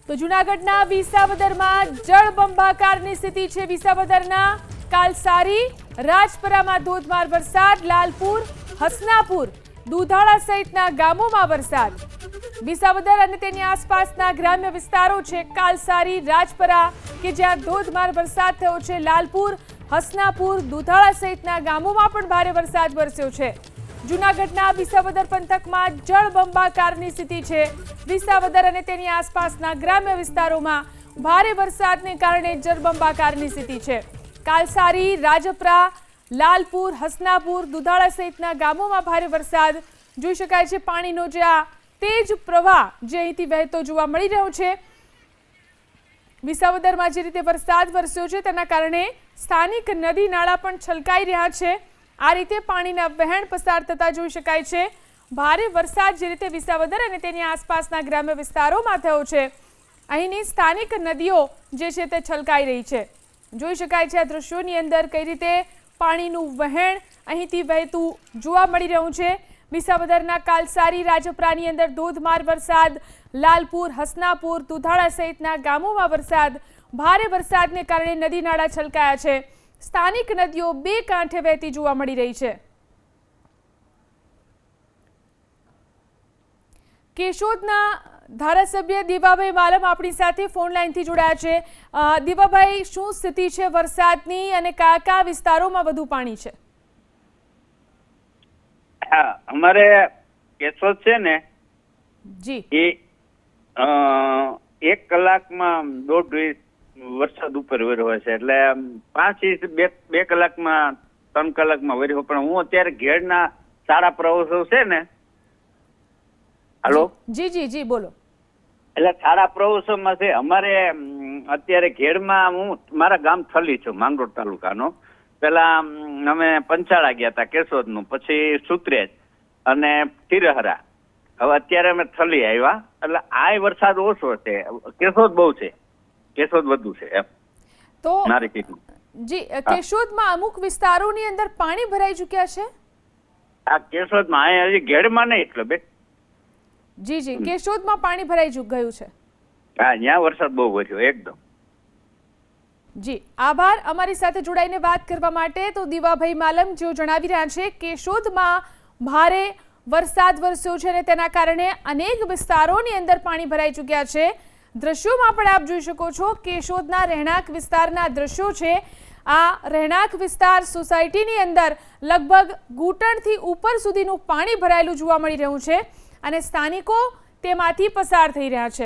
તો જૂનાગઢના વિસાવદરમાં જળબંબાકારની સ્થિતિ છે। વિસાવદરના કાલસારી, રાજપરામાં ધોધમાર વરસાદ, લાલપુર, હસનાપુર, દુધાળા સહિતના ગામોમાં વરસાદ। વિસાવદર અને તેની આસપાસના ગ્રામ્ય વિસ્તારો છે કાલસારી, રાજપરા કે જ્યાં ધોધમાર વરસાદ થયો છે। લાલપુર, હસનાપુર, દુધાળા સહિતના ગામોમાં પણ ભારે વરસાદ વરસ્યો છે। જૂનાગઢના વિસાવદર પંથકમાં જળબંબાકારની સ્થિતિ છે। વિસાવદર અને તેની આસપાસના ગ્રામ્ય વિસ્તારોમાં ભારે વરસાદને કારણે જળબંબાકારની સ્થિતિ છે। કાલસારી, રાજપરા, લાલપુર, હસનાપુર, દુધાળા સહિતના ગામોમાં ભારે વરસાદ જોઈ શકાય છે। પાણીનો જે આ તેજ પ્રવાહ જે અહીંથી વહેતો જોવા મળી રહ્યો છે। વિસાવદરમાં જે રીતે વરસાદ વરસ્યો છે તેના કારણે સ્થાનિક નદી નાળા પણ છલકાઈ રહ્યા છે। આ રીતે પાણીના વહેણ પસાર થતા જોઈ શકાય છે। ભારે વરસાદ જે રીતે વિસાવદર અને તેની આસપાસના ગ્રામ્ય વિસ્તારોમાં થયો છે, અહીંની સ્થાનિક નદીઓ જે છે તે છલકાઈ રહી છે। જોઈ શકાય છે આ દ્રશ્યોની અંદર કઈ રીતે પાણીનું વહેણ અહીંથી વહેતું જોવા મળી રહ્યું છે। વિસાવદરના કાલસારી, રાજપરાની અંદર ધોધમાર વરસાદ, લાલપુર, હસનાપુર, દુધાળા સહિતના ગામોમાં વરસાદ। ભારે વરસાદને કારણે નદી નાળા છલકાયા છે। સ્થાનિક નદીઓ બે કાંઠે વહેતી જોવા મળી રહી છે। કેશોદના ધારાસભ્ય દીવાભાઈ માલમ આપણી સાથે ફોન લાઈનથી જોડાયા છે। દીવાભાઈ, શું સ્થિતિ છે વરસાદની અને કયા કયા વિસ્તારોમાં વધુ પાણી છે? અમારે કેશોદ છે ને જી, એ 1 કલાકમાં 1.5 ઇંચ વરસાદ ઉપર વર્યો છે, એટલે 5 ઇંચ 2 કલાકમાં 3 કલાકમાં વર્યો। પણ હું અત્યારે ઘેડના સારા પ્રવાસો છે ને, હાલો, જી જી જી બોલો। એટલે સારા પ્રવાસોમાં છે અમારે અત્યારે ઘેડમાં, હું મારા ગામ થલી છું, માંગરોળ તાલુકાનો। પેલા અમે પંચાળા ગયા હતા કેશોદનું, પછી સુત્રેજ અને તિરહરા। હવે અત્યારે અમે થલી આવ્યા, એટલે આ વરસાદ ઓછો છે, કેશોદ બહુ છે, કેશોદ વધુ છે એમ તો મારી કીધું જી। કેશોદમાં અમુક વિસ્તારોની અંદર પાણી ભરાઈ ચૂક્યા છે? આ કેશોદમાં, અહીંયા હજી ઘેડમાં નહીં એટલે બે જી જી, કેશોદમાં પાણી ભરાઈ ગયું છે? હા, ત્યાં વરસાદ બહુ વધ્યો એકદમ। જી, આભાર અમારી સાથે જોડાઈને વાત કરવા માટે। તો દીવાભાઈ માલમ જેઓ જણાવી રહ્યા છે, કેશોદમાં ભારે વરસાદ વરસ્યો છે અને તેના કારણે અનેક વિસ્તારોની અંદર પાણી ભરાઈ ચૂક્યા છે। દ્રશ્યોમાં પણ આપ જોઈ શકો છો, કેશોદના રહેણાંક વિસ્તારના દ્રશ્યો છે। આ રહેણાંક વિસ્તાર સોસાયટીની અંદર લગભગ ઘૂંટણથી ઉપર સુધીનું પાણી ભરાયેલું જોવા મળી રહ્યું છે અને સ્થાનિકો તેમાંથી પસાર થઈ રહ્યા છે।